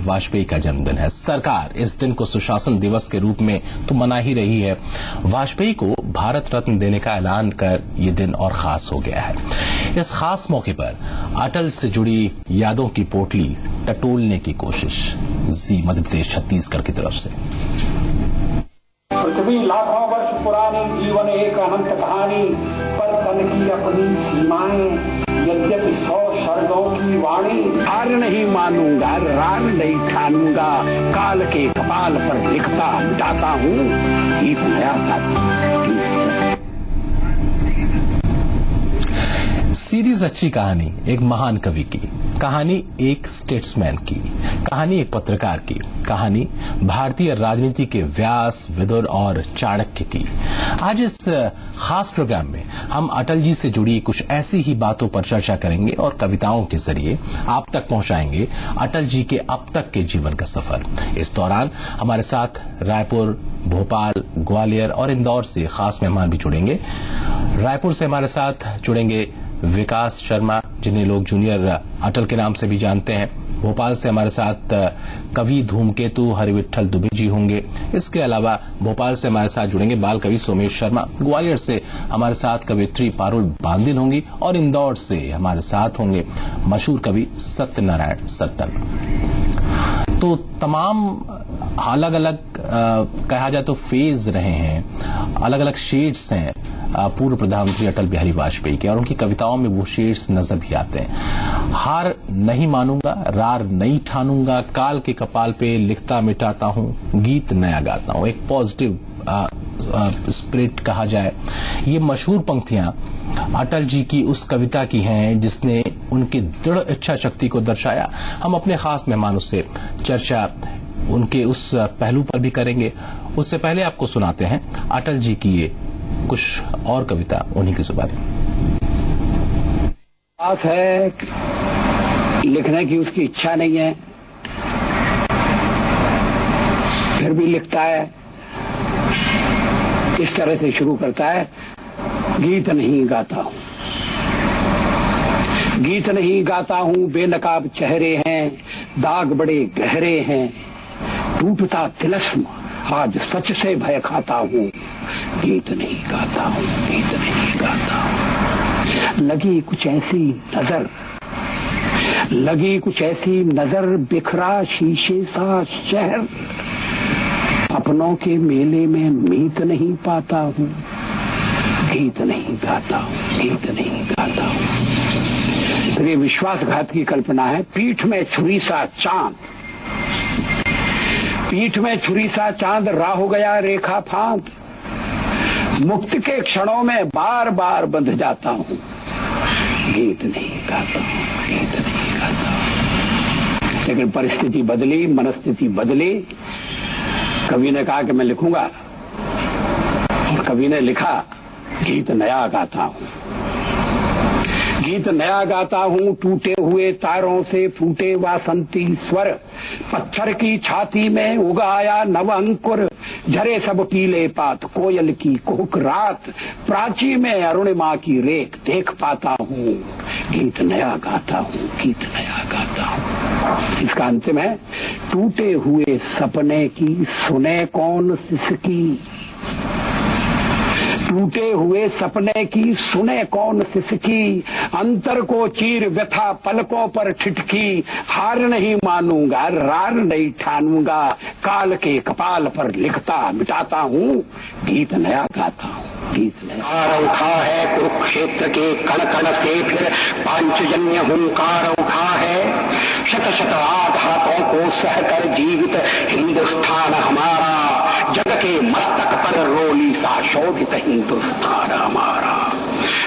वाजपेयी का जन्मदिन है। सरकार इस दिन को सुशासन दिवस के रूप में तो मना ही रही है। वाजपेयी को भारत रत्न देने का ऐलान कर ये दिन और खास हो गया है। इस खास मौके पर अटल से जुड़ी यादों की पोटली टटोलने की कोशिश जी मध्य प्रदेश छत्तीसगढ़ की तरफ से। पृथ्वी लाखों वर्ष पुरानी, जीवन एक अनंत कहानी, पर तन की अपनी सीमाएं, यद्यपि 100 शरदों की वाणी। हार नहीं मानूंगा, रार नहीं ठानूंगा, काल के कपाल पर लिखता मिटाता हूँ एक नया साथी। सीधी सच्ची कहानी एक महान कवि की, कहानी एक स्टेट्समैन की, कहानी एक पत्रकार की, कहानी भारतीय राजनीति के व्यास, विदुर और चाणक्य की। आज इस खास प्रोग्राम में हम अटल जी से जुड़ी कुछ ऐसी ही बातों पर चर्चा करेंगे और कविताओं के जरिए आप तक पहुंचाएंगे अटल जी के अब तक के जीवन का सफर। इस दौरान हमारे साथ रायपुर, भोपाल, ग्वालियर और इंदौर से खास मेहमान भी जुड़ेंगे। रायपुर से हमारे साथ जुड़ेंगे विकास शर्मा, जिन्हें लोग जूनियर अटल के नाम से भी जानते हैं। भोपाल से हमारे साथ कवि धूमकेतु हरिविठल दुबे जी होंगे। इसके अलावा भोपाल से हमारे साथ जुड़ेंगे बाल कवि सोमेश शर्मा। ग्वालियर से हमारे साथ कवित्री पारुल बांदिल होंगी और इंदौर से हमारे साथ होंगे मशहूर कवि सत्यनारायण सत्तन। तो तमाम अलग अलग कहा जाए तो फेज रहे हैं, अलग अलग शेड्स हैं पूर्व प्रधानमंत्री अटल बिहारी वाजपेयी के, और उनकी कविताओं में वो शेड्स नजर भी आते हैं। हार नहीं मानूंगा, रार नहीं ठानूंगा, काल के कपाल पे लिखता मिटाता हूं, गीत नया गाता हूं। एक पॉजिटिव स्पिरिट कहा जाए। ये मशहूर पंक्तियां अटल जी की उस कविता की हैं जिसने उनकी दृढ़ इच्छा शक्ति को दर्शाया। हम अपने खास मेहमानों से चर्चा उनके उस पहलू पर भी करेंगे। उससे पहले आपको सुनाते हैं अटल जी की ये कुछ और कविता उन्हीं की जुबानी। बात है लिखने की उसकी इच्छा नहीं है, फिर भी लिखता है। इस तरह से शुरू करता है, गीत नहीं गाता हूं, गीत नहीं गाता हूं, बेनकाब चेहरे हैं, दाग बड़े गहरे हैं, टूटता तिलस्म आज सच से भय खाता हूं, गीत नहीं गाता हूं, गीत नहीं गाता हूं। लगी कुछ ऐसी नजर, लगी कुछ ऐसी नजर, बिखरा शीशे सा शहर, अपनों के मेले में मीत नहीं पाता हूं, गीत नहीं गाता हूं, गीत नहीं गाता हूं। तो ये विश्वासघात की कल्पना है। पीठ में छुरी सा चांद, पीठ में छुरी सा चांद, राह हो गया रेखा फांद, मुक्त के क्षणों में बार बार बंध जाता हूं, गीत नहीं गाता हूं, गीत नहीं गाता हूं। लेकिन परिस्थिति बदली, मनस्थिति बदली। कवि ने कहा कि मैं लिखूंगा, और कवि ने लिखा, गीत नया गाता हूं, गीत नया गाता हूं, टूटे हुए तारों से फूटे वासंती स्वर, पत्थर की छाती में उगाया नव अंकुर, झरे सब पीले पात, कोयल की कुहुक रात, प्राची में अरुणिमा की रेख देख पाता हूं, गीत नया गाता हूं, गीत नया गाता हूं। इसका अंतिम है, टूटे हुए सपने की सुने कौन सिसकी, टूटे हुए सपने की सुने कौन सिसकी, अंतर को चीर व्यथा पलकों पर ठिठकी, हार नहीं मानूंगा, रार नहीं ठानूंगा, काल के कपाल पर लिखता मिटाता हूं, गीत नया गाता हूं, गीत नया। उठा है कुरुक्षेत्र के कण कण से फिर पांचजन्य हुंकार उठा है, शत शत आघातों को सहकर जीवित हिंदुस्तान हमारा, जग के मस्तक पर रोली सा शोभित हिंदुस्तान हमारा।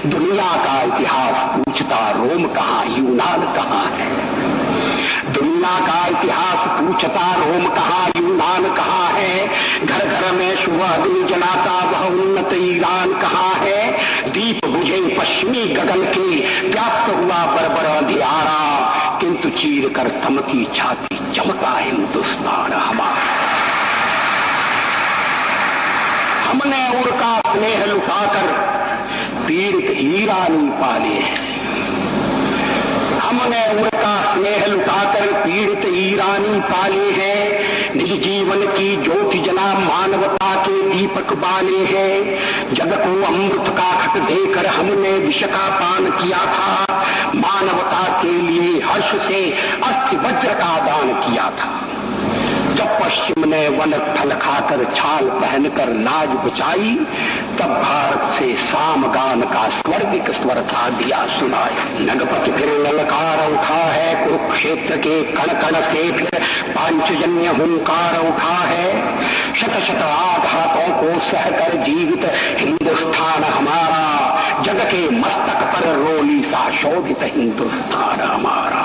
दुनिया का इतिहास पूछता रोम कहाँ, यूनान कहाँ है, दुनिया का इतिहास पूछता रोम कहाँ, यूनान कहाँ है, घर घर में सुबह अग्नि जलाता वह उन्नत ईरान कहाँ है, दीप बुझे पश्चिमी गगन के व्याप्त हुआ बर्बर अंधियारा, किंतु चीर कर थमकी छाती चमका हिंदुस्तान हमारा। हमने उनका स्नेह लुटाकर पीड़ित हीरा नहीं पाले हैं, हमने उनका स्नेह लुटाकर पीड़ित ईरानी पाले हैं। निज जीवन की ज्योति जना मानवता के दीपक बाले हैं। जग को अमृत का घट देकर हमने विष का पान किया था। मानवता के लिए हर्ष से अस्थि वज्र का दान किया था। जब पश्चिम ने वन फल खाकर छाल पहनकर लाज बचाई, तब भारत से सामगान का स्वर्गिक स्वर था दिया सुनाई। नगपति फिर ललकार उठा है, कुरुक्षेत्र के कण कण से फिर पांचजन्य हुंकार उठा है। शत शत आघातों को सहकर जीवित हिंदुस्तान हमारा, जग के मस्तक पर रोली सा शोभित हिंदुस्तान हमारा।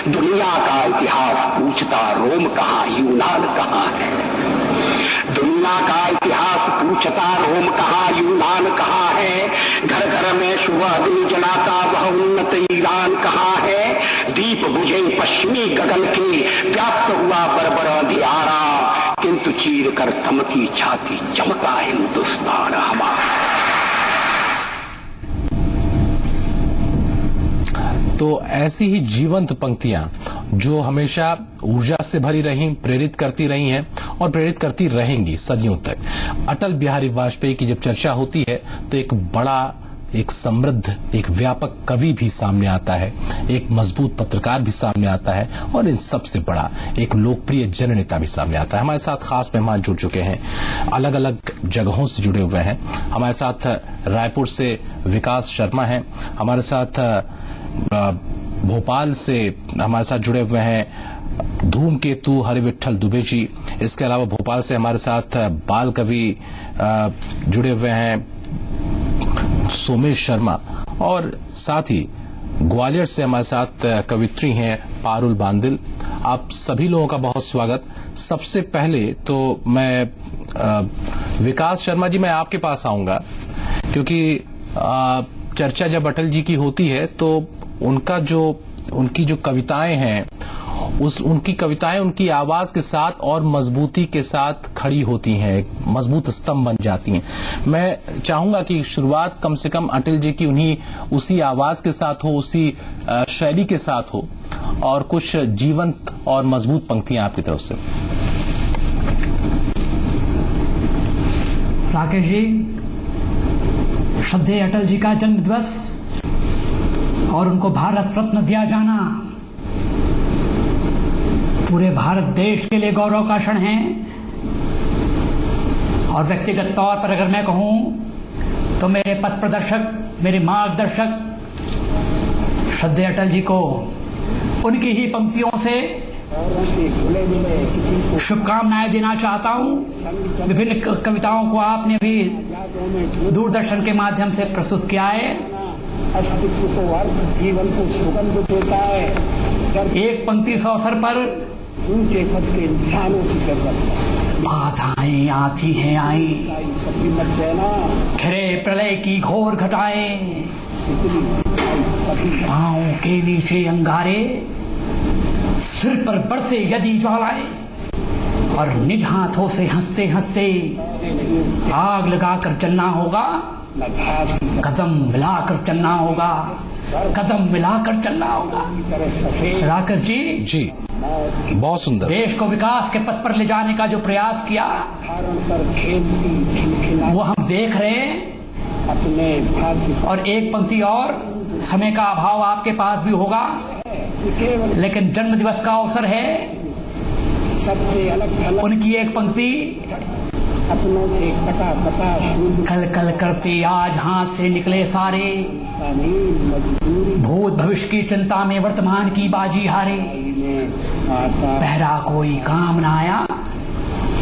दुनिया का इतिहास पूछता रोम कहाँ, यूनान कहाँ है। दुनिया का इतिहास पूछता रोम कहाँ, यूनान कहाँ है। घर घर में शुभ अग्नि जलाता वह उन्नत ईरान कहाँ है। दीप बुझे पश्चिमी गगन के, व्याप्त हुआ बरबर अंधियारा, किंतु चीर कर थमकी छाती चमका हिंदुस्तान हमारा। तो ऐसी ही जीवंत पंक्तियां जो हमेशा ऊर्जा से भरी रही, प्रेरित करती रही हैं और प्रेरित करती रहेंगी सदियों तक। अटल बिहारी वाजपेयी की जब चर्चा होती है तो एक बड़ा, एक समृद्ध, एक व्यापक कवि भी सामने आता है, एक मजबूत पत्रकार भी सामने आता है और इन सबसे बड़ा एक लोकप्रिय जननेता भी सामने आता है। हमारे साथ खास मेहमान जुड़ चुके हैं, अलग अलग जगहों से जुड़े हुए हैं। हमारे साथ रायपुर से विकास शर्मा हैं, हमारे साथ भोपाल से हमारे साथ जुड़े हुए हैं धूमकेतु हरिविठल दुबे जी। इसके अलावा भोपाल से हमारे साथ बाल कवि जुड़े हुए हैं सोमेश शर्मा, और साथ ही ग्वालियर से हमारे साथ कवित्री हैं पारुल बांदिल। आप सभी लोगों का बहुत स्वागत। सबसे पहले तो मैं विकास शर्मा जी, मैं आपके पास आऊंगा, क्योंकि चर्चा जब अटल जी की होती है तो उनकी जो कविताएं हैं, उनकी कविताएं उनकी आवाज के साथ और मजबूती के साथ खड़ी होती हैं, एक मजबूत स्तंभ बन जाती हैं। मैं चाहूंगा कि शुरुआत कम से कम अटल जी की उसी आवाज के साथ हो, उसी शैली के साथ हो, और कुछ जीवंत और मजबूत पंक्तियां आपकी तरफ से। राकेश जी, श्रद्धेय अटल जी का जन्म दिवस और उनको भारत रत्न दिया जाना पूरे भारत देश के लिए गौरव का क्षण है। और व्यक्तिगत तौर पर अगर मैं कहूं तो मेरे पथ प्रदर्शक, मेरे मार्गदर्शक श्रद्धेय अटल जी को उनकी ही पंक्तियों से शुभकामनाएं देना चाहता हूं। विभिन्न कविताओं को आपने भी दूरदर्शन के माध्यम से प्रस्तुत किया है। अस्तित्व को अर्थ, जीवन को सुगंध देता है। एक पंक्ति इस अवसर पर ऊंचे पद के इंसानों की जरूरत है। बाधाएं आती हैं आई, कभी मत देना घिरे प्रलय की घोर घटाएं, पांव के नीचे अंगारे, सिर पर बरसे यदि ज्वालाएं, और निज हाथों से हंसते हंसते आग लगाकर चलना होगा। कदम मिलाकर चलना होगा, कदम मिलाकर चलना होगा। राकेश जी, बहुत सुंदर। देश को विकास के पथ पर ले जाने का जो प्रयास किया वो हम देख रहे हैं। और एक पंक्ति और, समय का अभाव आपके पास भी होगा, लेकिन जन्म दिवस का अवसर है, उनकी एक पंक्ति, अपनों से कटा कटा कल कल करते आज हाथ से निकले सारे, भूत भविष्य की चिंता में वर्तमान की बाजी हारे, पहरा कोई काम न आया,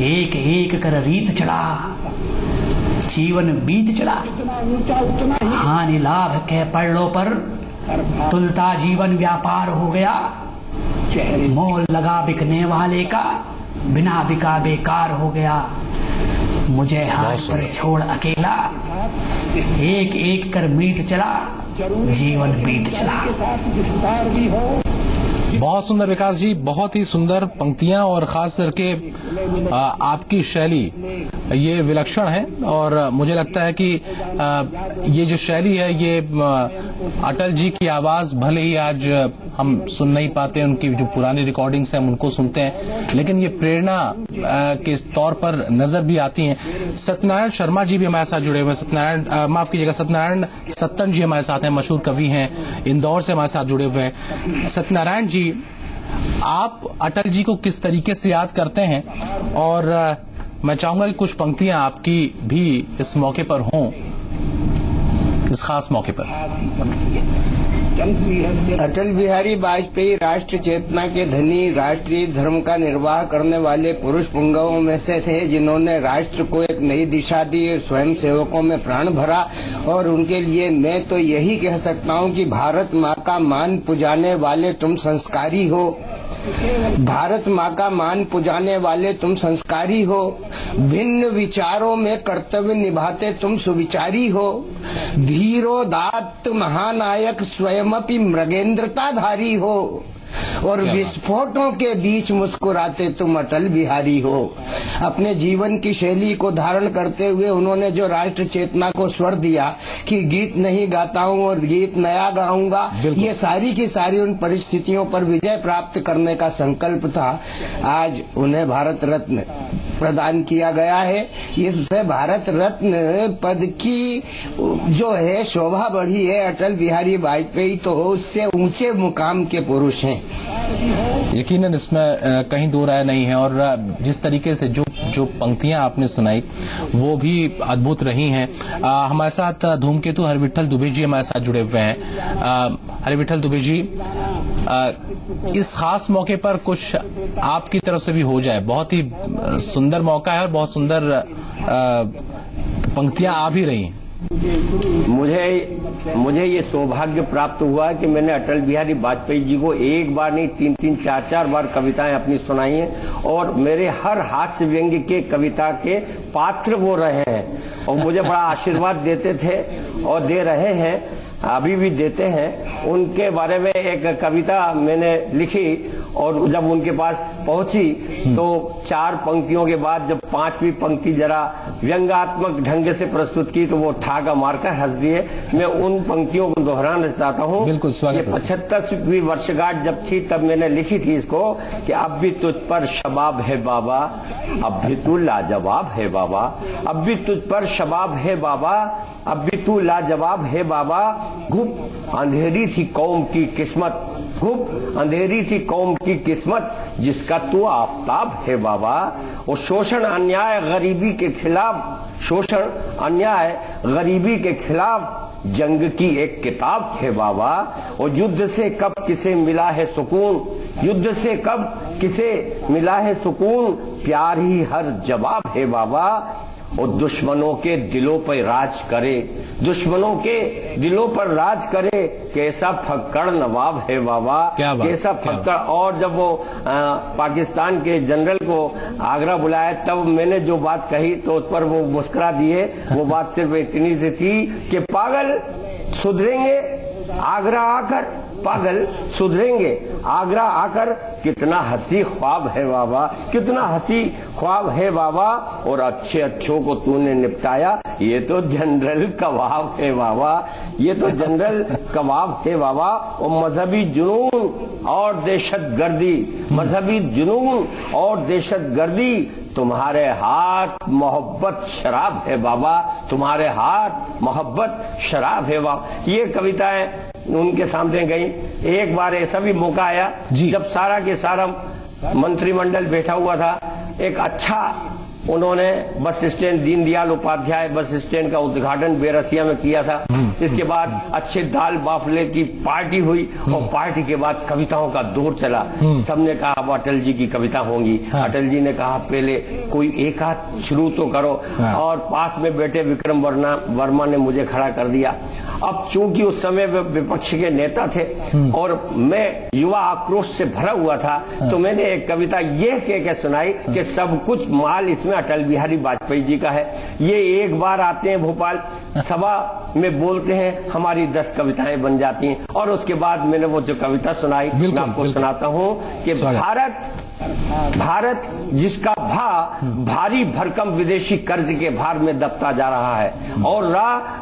एक एक कर रीत चला, जीवन बीत चला, हानि लाभ के पड़लों पर तुलता जीवन व्यापार हो गया, मोल लगा बिकने वाले का बिना बिका बेकार हो गया, मुझे हाथ पर छोड़ अकेला, एक एक कर मीत चला, जीवन बीत चला। बहुत सुंदर विकास जी, बहुत ही सुंदर पंक्तियां और खास करके आपकी शैली ये विलक्षण है। और मुझे लगता है कि ये जो शैली है ये अटल जी की आवाज भले ही आज हम सुन नहीं पाते, उनकी जो पुरानी रिकॉर्डिंग्स हैं हम उनको सुनते हैं, लेकिन ये प्रेरणा के तौर पर नजर भी आती हैं। सत्यनारायण शर्मा जी भी हमारे साथ जुड़े हुए हैं, सत्यनारायण सत्तन जी हमारे साथ हैं, मशहूर कवि हैं, इंदौर से हमारे साथ जुड़े हुए हैं। सत्यनारायण जी, आप अटल जी को किस तरीके से याद करते हैं? और मैं चाहूंगा कि कुछ पंक्तियां आपकी भी इस मौके पर हों, इस खास मौके पर। अटल बिहारी वाजपेयी राष्ट्र चेतना के धनी, राष्ट्रीय धर्म का निर्वाह करने वाले पुरुष पुंगवों में से थे, जिन्होंने राष्ट्र को एक नई दिशा दी, स्वयं सेवकों में प्राण भरा। और उनके लिए मैं तो यही कह सकता हूँ कि भारत माँ का मान पुजाने वाले तुम संस्कारी हो, भारत माँ का मान पुजाने वाले तुम संस्कारी हो, भिन्न विचारों में कर्तव्य निभाते तुम सुविचारी हो, धीरोदात्त महानायक स्वयंपि मृगेंद्रताधारी हो, और विस्फोटों के बीच मुस्कुराते तुम अटल बिहारी हो। अपने जीवन की शैली को धारण करते हुए उन्होंने जो राष्ट्र चेतना को स्वर दिया कि गीत नहीं गाता हूँ और गीत नया गाऊंगा, ये सारी की सारी उन परिस्थितियों पर विजय प्राप्त करने का संकल्प था। आज उन्हें भारत रत्न प्रदान किया गया है। इससे भारत रत्न पद की जो है शोभा बढ़ी है। अटल बिहारी वाजपेयी तो उससे ऊंचे मुकाम के पुरुष हैं, यकीनन इसमें कहीं दो राय नहीं है। और जिस तरीके से जो पंक्तियां आपने सुनाई वो भी अद्भुत रही हैं। हमारे साथ धूमकेतु हरिविठल दुबे जी हमारे साथ जुड़े हुए हैं। हरिविठल दुबे जी, इस खास मौके पर कुछ आपकी तरफ से भी हो जाए, बहुत ही सुंदर मौका है और बहुत सुंदर पंक्तियां आ भी रही हैं। मुझे ये सौभाग्य प्राप्त हुआ कि मैंने अटल बिहारी वाजपेयी जी को एक बार नहीं 3-3, 4-4 बार कविताएं अपनी सुनाई हैं, और मेरे हर हास्य व्यंग्य के कविता के पात्र वो रहे हैं और मुझे बड़ा आशीर्वाद देते थे और दे रहे हैं, अभी भी देते हैं। उनके बारे में एक कविता मैंने लिखी और जब उनके पास पहुंची तो 4 पंक्तियों के बाद जब 5वीं पंक्ति जरा व्यंग्यात्मक ढंग से प्रस्तुत की तो वो ठाका मारकर हंस दिए। मैं उन पंक्तियों को दोहराना चाहता हूँ। बिल्कुल स्वागत है। 75वीं वर्षगांठ जब थी तब मैंने लिखी थी इसको कि अब भी तुझ पर शबाब है बाबा, अब भी तू लाजवाब है बाबा, अब भी तुझ पर शबाब है बाबा, अब भी तू लाजवाब है बाबा। घुप अंधेरी थी कौम की किस्मत, घुप अंधेरी थी कौम की किस्मत, जिसका तू आफताब है बाबा। और शोषण अन्याय गरीबी के खिलाफ, शोषण अन्याय गरीबी के खिलाफ जंग की एक किताब है बाबा। और युद्ध से कब किसे मिला है सुकून, युद्ध से कब किसे मिला है सुकून, प्यार ही हर जवाब है बाबा। और दुश्मनों के दिलों पर राज करे, दुश्मनों के दिलों पर राज करे, कैसा फक्कड़ नवाब है बाबा, कैसा फक्कड़। और जब वो पाकिस्तान के जनरल को आगरा बुलाया तब मैंने जो बात कही तो उस पर वो मुस्कुरा दिए। वो बात सिर्फ इतनी सी थी कि पागल सुधरेंगे आगरा आकर, पागल सुधरेंगे आगरा आकर, कितना हंसी ख्वाब है बाबा, कितना हंसी ख्वाब है बाबा। और अच्छे अच्छों को तूने निपटाया, ये तो जनरल कबाब है बाबा, ये तो जनरल कबाब है बाबा। और मजहबी जुनून और दहशतगर्दी, मजहबी जुनून और दहशतगर्दी, तुम्हारे हाथ मोहब्बत शराब है बाबा, तुम्हारे हाथ मोहब्बत शराब है बाबा। ये कविताएं उनके सामने गई। एक बार ऐसा भी मौका आया जब सारा के सारा मंत्रिमंडल बैठा हुआ था, एक अच्छा उन्होंने bus stand, Deendayal Upadhyay bus stand का उद्घाटन बेरसिया में किया था। इसके बाद अच्छे दाल बाफले की पार्टी हुई और पार्टी के बाद कविताओं का दौर चला। सबने कहा अब अटल जी की कविता होंगी। अटल जी ने कहा पहले कोई एक हाथ शुरू तो करो। और पास में बैठे विक्रम वर्मा ने मुझे खड़ा कर दिया अब चूंकि उस समय वे विपक्ष के नेता थे और मैं युवा आक्रोश से भरा हुआ था, तो मैंने एक कविता ये कह के सुनाई कि सब कुछ माल इसमें अटल बिहारी वाजपेयी जी का है। ये एक बार आते हैं भोपाल, सभा में बोलते हैं, हमारी 10 कविताएं बन जाती हैं। और उसके बाद मैंने वो जो कविता सुनाई मैं आपको सुनाता हूं कि भारत जिसका भारी भरकम विदेशी कर्ज के भार में दबता जा रहा है और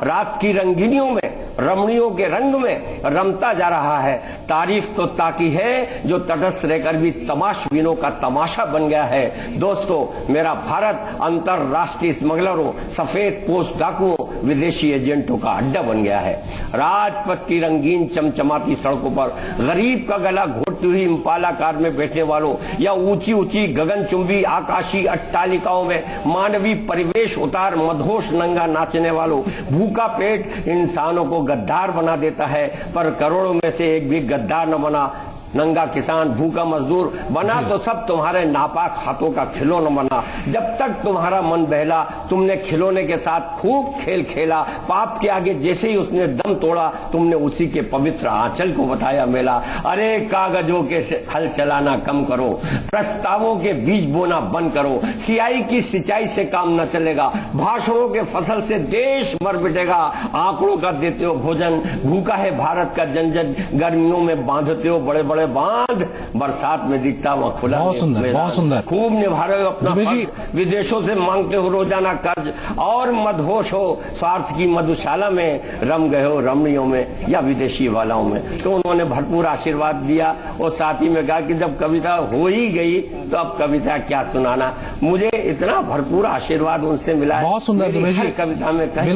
रात की रंगीनियों में रमणियों के रंग में रमता जा रहा है। तारीफ तो ताकि है जो तटस्थ रहकर भी तमाशबीनों का तमाशा बन गया है। दोस्तों, मेरा भारत अंतरराष्ट्रीय स्मगलरों, सफेद पोस्ट डाकुओं, विदेशी एजेंटों का अड्डा बन गया है। राजपथ की रंगीन चमचमाती सड़कों पर गरीब का गला घोटती हुई इम्पाला कार में बैठने वालों या ऊंची ऊंची गगनचुंबी आकाशीय अट्टालिकाओं में मानवीय परिवेश उतार मदहोश नंगा नाचने वालों, भूखा पेट इंसानों को गद्दार बना देता है, पर करोड़ों में से एक भी गद्दार न बना। नंगा किसान, भूखा मजदूर बना तो सब तुम्हारे नापाक हाथों का खिलौना बना। जब तक तुम्हारा मन बहला, तुमने खिलौने के साथ खूब खेल खेला। पाप के आगे जैसे ही उसने दम तोड़ा, तुमने उसी के पवित्र आंचल को बताया मेला। अरे कागजों के हल चलाना कम करो, प्रस्तावों के बीज बोना बंद करो। सियाई की सिंचाई से काम न चलेगा, भाषणों के फसल से देश मर मिटेगा। आंकड़ों का देते हो भोजन, भूखा है भारत का जन जन। गर्मियों में बांधते हो बड़े बड़े बांध, बरसात में दिखता हुआ खुला। बहुत सुंदर, बहुत सुंदर। खूब निभा रहे हो अपना फर्ज, विदेशों से मांगते हो रोजाना कर्ज और मदहोश हो स्वार्थ की मधुशाला में, रम गए हो रमणियों में या विदेशी वालाओं में। तो उन्होंने भरपूर आशीर्वाद दिया और साथ ही में कहा कि जब कविता हो ही गई तो अब कविता क्या सुनाना। मुझे इतना भरपूर आशीर्वाद उनसे मिला। बहुत सुंदर। हर कविता में कहीं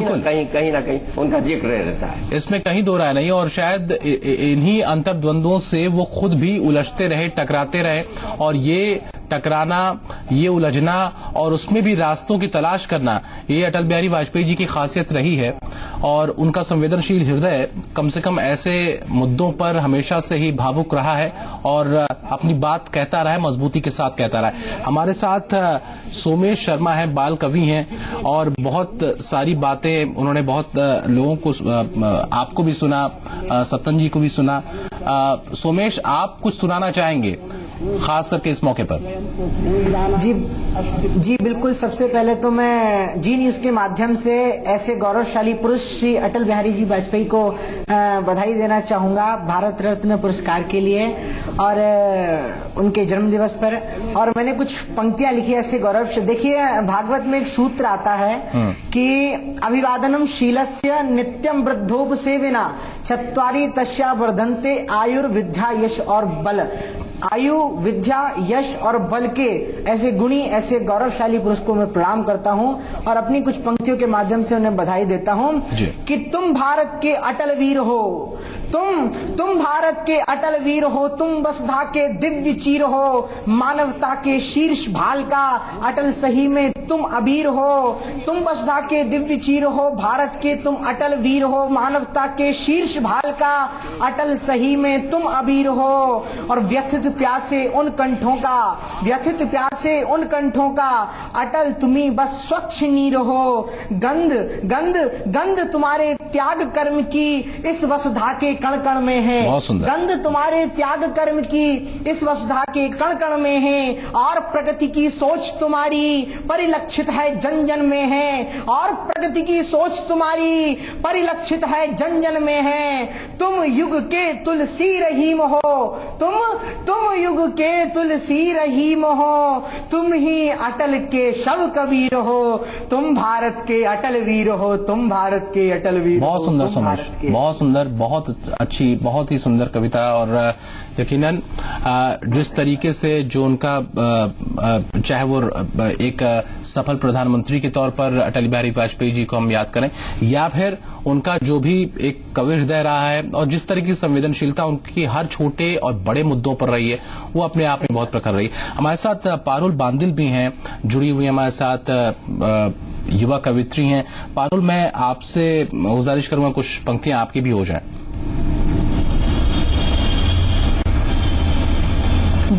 ना कहीं उनका जिक्र रहता है, इसमें कहीं दो राय नहीं। और शायद इन्हीं अंतर्द्वंद्वों से वो खुद भी उलझते रहे, टकराते रहे, और ये टकराना, ये उलझना और उसमें भी रास्तों की तलाश करना, ये अटल बिहारी वाजपेयी जी की खासियत रही है। और उनका संवेदनशील हृदय कम से कम ऐसे मुद्दों पर हमेशा से ही भावुक रहा है और अपनी बात कहता रहा है, मजबूती के साथ कहता रहा है। हमारे साथ सोमेश शर्मा है, बाल कवि हैं और बहुत सारी बातें उन्होंने बहुत लोगों को, आपको भी सुना, सतन जी को भी सुना। सोमेश, आप कुछ सुनाना चाहेंगे खास करके इस मौके पर? जी बिल्कुल। सबसे पहले तो मैं जी न्यूज के माध्यम से ऐसे गौरवशाली पुरुष श्री अटल बिहारी जी वाजपेयी को बधाई देना चाहूंगा भारत रत्न पुरस्कार के लिए और उनके जन्म दिवस पर। और मैंने कुछ पंक्तियां लिखी ऐसे गौरव से। देखिए, भागवत में एक सूत्र आता है कि अभिवादनम शीलस्य नित्यम वृद्धोपसेविना चत्वारि तस्या वर्धन्ते आयुर्विद्या यश और बल। आयु, विद्या, यश और बल के ऐसे गुणी, ऐसे गौरवशाली पुरुष को मैं प्रणाम करता हूं और अपनी कुछ पंक्तियों के माध्यम से उन्हें बधाई देता हूं कि तुम भारत के अटल वीर हो, तुम भारत के अटल वीर हो, तुम वसुधा के दिव्य चीर हो, मानवता के शीर्ष भाल का अटल सही में तुम अबीर हो। तुम वसुधा के दिव्य चीर हो, भारत के तुम अटल वीर हो, मानवता के शीर्ष भाल का अटल सही में तुम अबीर हो। और व्यथित प्यासे उन कंठों का, व्यथित प्यासे उन कंठों का अटल तुम्ही बस स्वच्छ नीर हो। गंध गंध गंध तुम्हारे त्याग कर्म की इस वसुधा के कण कण में है। गंध तुम्हारे त्याग कर्म की इस वसुधा के कण कण में है। और प्रगति की सोच तुम्हारी परिलक्षित है जन जन में है। और प्रगति की सोच तुम्हारी परिलक्षित है जन जन में है। तुम युग के तुलसी रहीम हो, तुम युग के तुलसी रहीम हो। तुम ही अटल के शव कबीर हो, तुम भारत के अटल वीर हो, तुम भारत के अटल वीर। बहुत सुंदर सोमेश, बहुत सुंदर, बहुत अच्छी, बहुत ही सुंदर कविता। और यकीनन जिस तरीके से जो उनका चाहे वो एक सफल प्रधानमंत्री के तौर पर अटल बिहारी वाजपेयी जी को हम याद करें, या फिर उनका जो भी एक कवि हृदय रहा है और जिस तरह की संवेदनशीलता उनकी हर छोटे और बड़े मुद्दों पर रही है, वो अपने आप में बहुत प्रखर रही। हमारे साथ पारुल बांदिल भी हैं, जुड़ी हुई हमारे साथ, युवा कवित्री हैं। पारुल, मैं आपसे गुजारिश करूंगा कुछ पंक्तियां आपकी भी हो जाएं।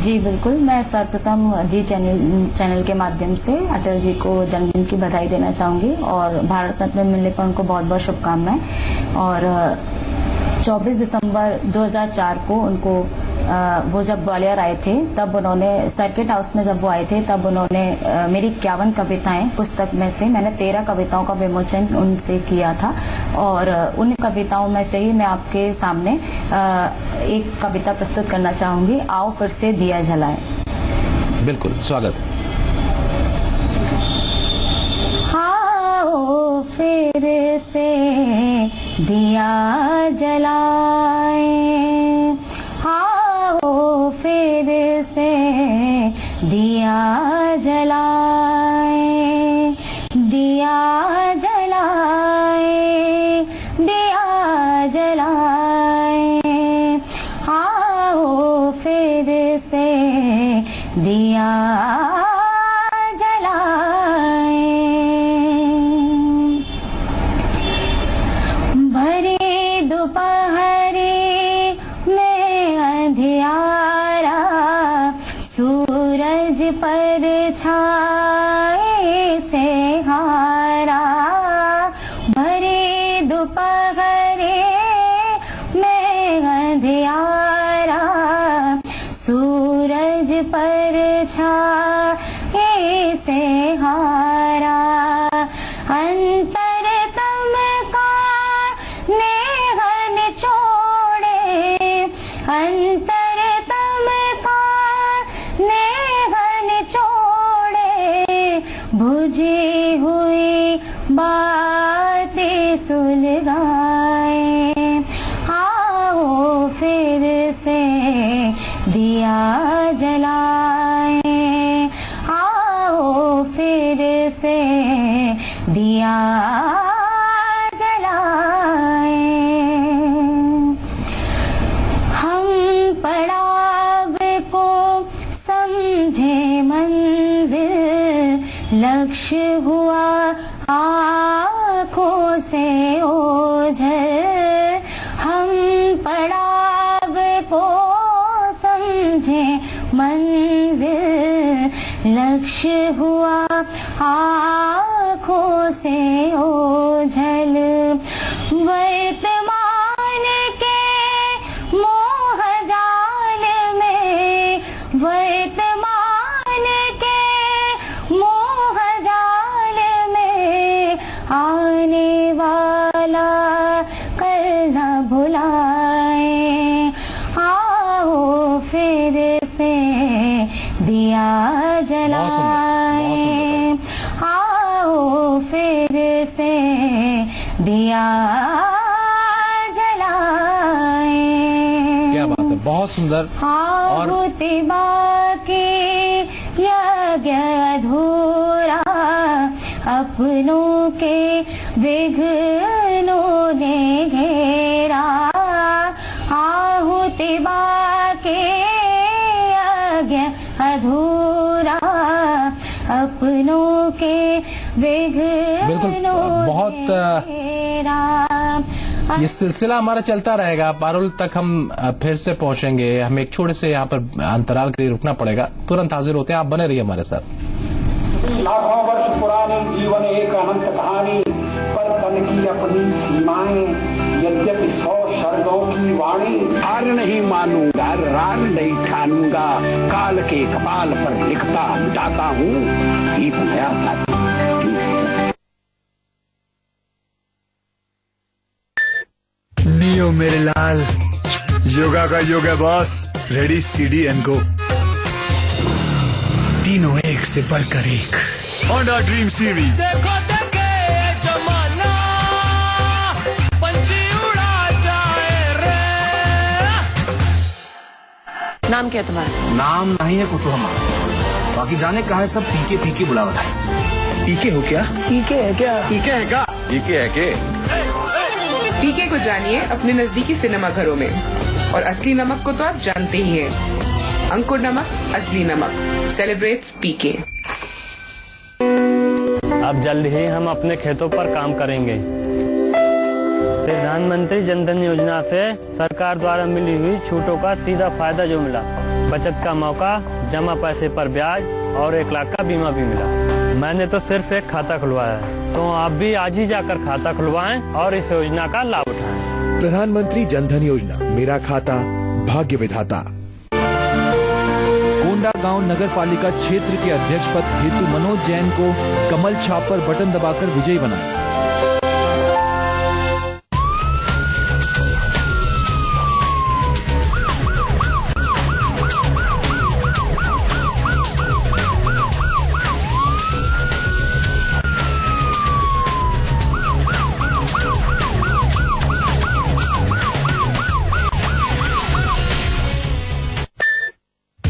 जी बिल्कुल, मैं सर्वप्रथम जी चैनल के माध्यम से अटल जी को जन्मदिन की बधाई देना चाहूंगी और भारत रत्न मिलने पर उनको बहुत बहुत शुभकामनाएं। और 24 दिसंबर 2004 को उनको वो जब ग्वालियर आए थे तब उन्होंने सर्किट हाउस में जब वो आए थे तब उन्होंने मेरी 51 कविताएं पुस्तक में से मैंने 13 कविताओं का विमोचन उनसे किया था और उन कविताओं में से ही मैं आपके सामने एक कविता प्रस्तुत करना चाहूंगी, आओ फिर से दिया जलाए। बिल्कुल, स्वागत। आओ फिर से दिया जलाए, आओ फिर से दिया जलाए, दिया जलाए, दिया जलाए, आओ फिर से दिया जलाए। भरी दोपहरी में अंधियारा, सूरज पर छाए से हारा, भरी दोपहरी में अंधियारा, सूरज पर छाए से हारा, अंतरतम का नेहन छोड़े, अंतरतम का नेहन छोड़े, बुझी हुई बातें सुलगाए, आओ फिर से दिया जलाए, आओ फिर से दिया जलाए। हम पड़ाव को समझे मंजिल, लक्ष्य हुआ आँखों से ओझल, हम पड़ाव को समझे मंजिल, लक्ष्य हुआ आँखों से ओझल, वर्तमान के मोह जाल में, वर्तमान के मोह जाल में, आने वाला कल न भुलाए, आओ फिर से दिया जलाए, आओ फिर से दिया जलाए। क्या बात है, बहुत सुंदर। आहुति बाकी यज्ञ अधूरा, अपनों के विघ्नों ने घेरा, आहुति बाकी यज्ञ अधूरा, अपनों के विघ्नों बहुत ये सिलसिला हमारा चलता रहेगा। पारुल तक हम फिर से पहुंचेंगे। हमें एक छोटे से यहाँ पर अंतराल के लिए रुकना पड़ेगा, तुरंत हाजिर होते हैं, आप बने रहिए हमारे साथ। लाखों वर्ष पुरानी जीवन एक अनंत कहानी, पर तन की अपनी सीमाएं, यद्यपि 100 शरदों की वाणी, हार नहीं मानूंगा, रार नहीं ठानूंगा, काल के कपाल पर लिखता जाता हूँ, दीप नया था। नियो मेरे लाल, योगा का yoga boss, ready CD and go, तीनों एक से बढ़कर एक, होंडा ड्रीम सीरीज। देखो देखे जमाना, पंछी उड़ा जाए रे। नाम क्या तुम्हारा? नाम नहीं है कुछ हमारा, बाकी जाने कहा है सब पीके पीके बुलावत है। पीके हो क्या? पीके है क्या? पीके है क्या? पीके है के? पीके को जानिए अपने नजदीकी सिनेमा घरों में। और असली नमक को तो आप जानते ही हैं, अंकुर नमक, असली नमक, सेलिब्रेट्स पीके। अब जल्द ही हम अपने खेतों पर काम करेंगे। प्रधानमंत्री जनधन योजना से सरकार द्वारा मिली हुई छूटों का सीधा फायदा जो मिला, बचत का मौका, जमा पैसे पर ब्याज और 1 लाख का बीमा भी मिला। मैंने तो सिर्फ एक खाता खुलवाया है, तो आप भी आज ही जाकर खाता खुलवाएं और इस योजना का लाभ उठाएं। प्रधानमंत्री जन धन योजना, मेरा खाता भाग्य विधाता। कोंडागांव नगर पालिका क्षेत्र के अध्यक्ष पद हेतु मनोज जैन को कमल छाप पर बटन दबाकर विजयी बनाएं।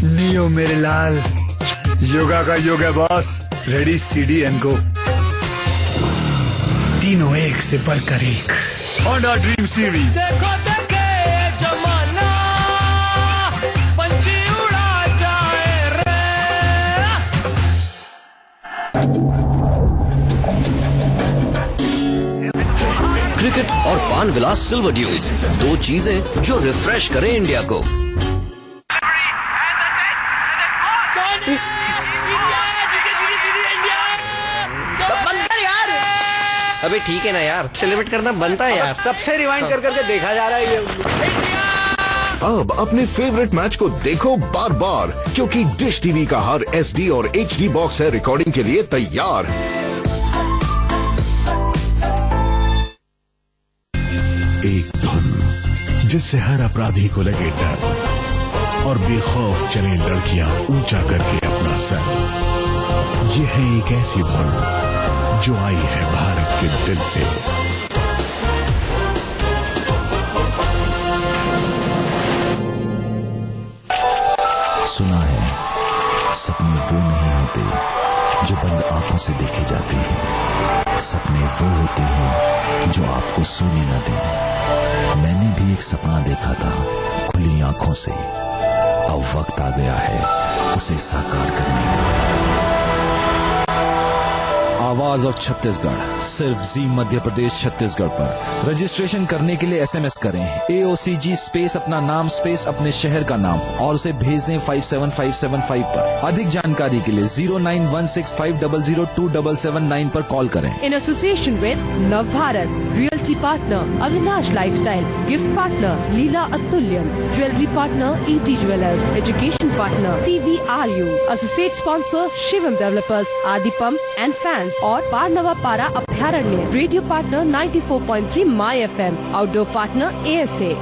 नियो मेरे लाल, योगा का योग है boss. Ready CD and go. तीनों एक से बढ़कर एक। Honda dream series. देखो देखे जमाना, पंछी उड़ा जाए रे। क्रिकेट और पान विलास सिल्वर ड्यूज, 2 चीजें जो रिफ्रेश करें इंडिया को। अबे ठीक है ना यार, सेलिब्रेट करना बनता है यार। तब से रिवाइंड कर करके देखा जा रहा है ये। अब अपने फेवरेट मैच को देखो बार बार, क्योंकि डिश टीवी का हर SD और HD बॉक्स है रिकॉर्डिंग के लिए तैयार। एक धुन जिससे हर अपराधी को लगे डर और बेखौफ चले लड़कियां ऊंचा करके अपना सर। ये है एक ऐसी धुन जो आई है भारत के दिल से। सुना है सपने वो नहीं होते जो बंद आंखों से देखे जाते हैं, सपने वो होते हैं जो आपको सोने न दें। मैंने भी एक सपना देखा था खुली आंखों से, अब वक्त आ गया है उसे साकार करने का। आवाज ऑफ छत्तीसगढ़ सिर्फ जी मध्य प्रदेश छत्तीसगढ़ पर। रजिस्ट्रेशन करने के लिए SMS करें AOCG स्पेस अपना नाम स्पेस अपने शहर का नाम और उसे भेज दें 57575 पर। अधिक जानकारी के लिए 091650027779 पर कॉल करें। In association with Nav Bharat, Realty Partner Avinash Lifestyle, Gift Partner Leela Atulyan, Jewelry Partner ET Jewelers, Education Partner CVRU, Associate Sponsor Shivam Developers, Adipam and Fans और पारनवा पारा अभ्यारण्य। रेडियो पार्टनर 94.3 माई FM, आउटडोर पार्टनर ASA।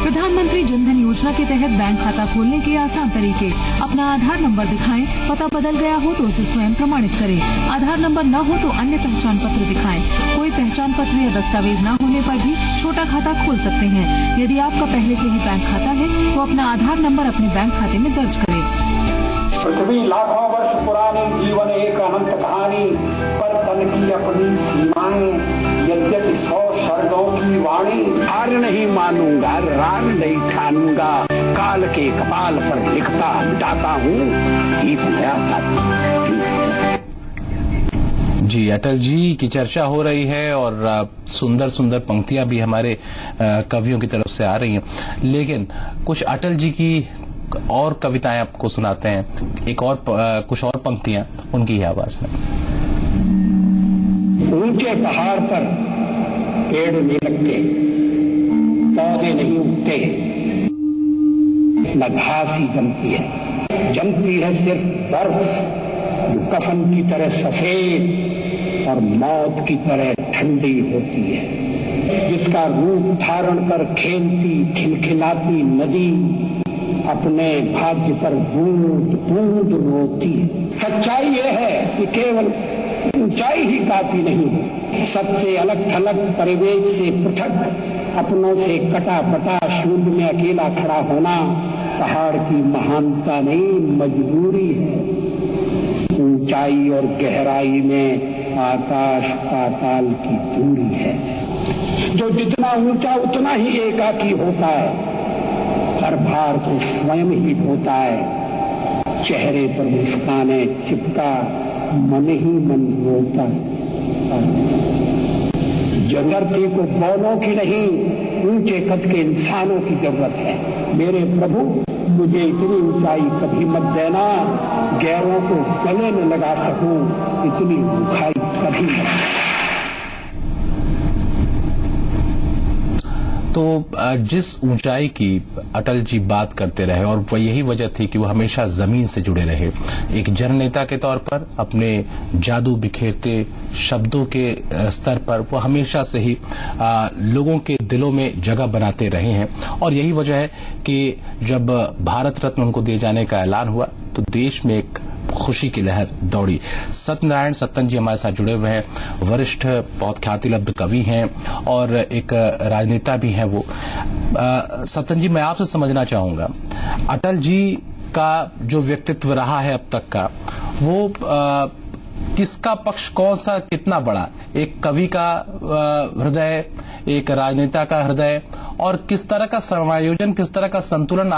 प्रधानमंत्री जनधन योजना के तहत bank खाता खोलने के आसान तरीके। अपना आधार नंबर दिखाएं, पता बदल गया हो तो उसे स्वयं प्रमाणित करें। आधार नंबर न हो तो अन्य पहचान पत्र दिखाएं। कोई पहचान पत्र या दस्तावेज न होने पर भी छोटा खाता खोल सकते हैं। यदि आपका पहले से ही बैंक खाता है तो अपना आधार नंबर अपने बैंक खाते में दर्ज करें। पृथ्वी लाखों वर्ष पुरानी, जीवन एक अनंत कहानी, पर तन की अपनी सीमाएं, यद्यपि 100 शरदों की वाणी। हार नहीं मानूंगा, रार नहीं ठानूंगा, काल के कपाल पर लिखता मिटाता हूँ गीत नया गाता। जी, अटल जी की चर्चा हो रही है और सुंदर सुंदर पंक्तियां भी हमारे कवियों की तरफ से आ रही हैं, लेकिन कुछ अटल जी की और कविताएं आपको सुनाते हैं। एक और कुछ और पंक्तियां उनकी ही आवाज में। ऊंचे पहाड़ पर पेड़ नहीं लगते, पौधे नहीं उगते, न घास ही जमती है सिर्फ बर्फ, जो कफन की तरह सफेद और मौत की तरह ठंडी होती है, जिसका रूप धारण कर खेलती खिलखिलाती नदी अपने भाग्य पर बूंद बूंद रोती। सच्चाई यह है कि केवल ऊंचाई ही काफी नहीं, सबसे अलग थलग परिवेश से पृथक, अपनों से कटा पटा शून्य में अकेला खड़ा होना पहाड़ की महानता नहीं, मजबूरी है। ऊंचाई और गहराई में आकाश पाताल की दूरी है। जो जितना ऊंचा उतना ही एकाकी होता है, हर भार तो स्वयं ही ढोता है, चेहरे पर मुस्काने चिपका मन ही मन रोता है। जो धरती को बौनों की नहीं ऊंचे कद के इंसानों की जरूरत है। मेरे प्रभु, मुझे इतनी ऊंचाई कभी मत देना, गैरों को गले न लगा सकूं, इतनी भूखाई कभी मत देना। तो जिस ऊंचाई की अटल जी बात करते रहे और वह यही वजह थी कि वो हमेशा जमीन से जुड़े रहे, एक जननेता के तौर पर अपने जादू बिखेरते शब्दों के स्तर पर वो हमेशा से ही लोगों के दिलों में जगह बनाते रहे हैं। और यही वजह है कि जब भारत रत्न उनको दिए जाने का ऐलान हुआ तो देश में एक खुशी की लहर दौड़ी। सत्यनारायण सत्तन जी हमारे साथ जुड़े हुए हैं, वरिष्ठ बहुत ख्यातिलब्ध कवि हैं और एक राजनेता भी हैं वो। सत्तन जी, मैं आपसे समझना चाहूंगा, अटल जी का जो व्यक्तित्व रहा है अब तक का, वो किसका पक्ष कौन सा कितना बड़ा, एक कवि का हृदय, एक राजनेता का हृदय, और किस तरह का समायोजन, किस तरह का संतुलन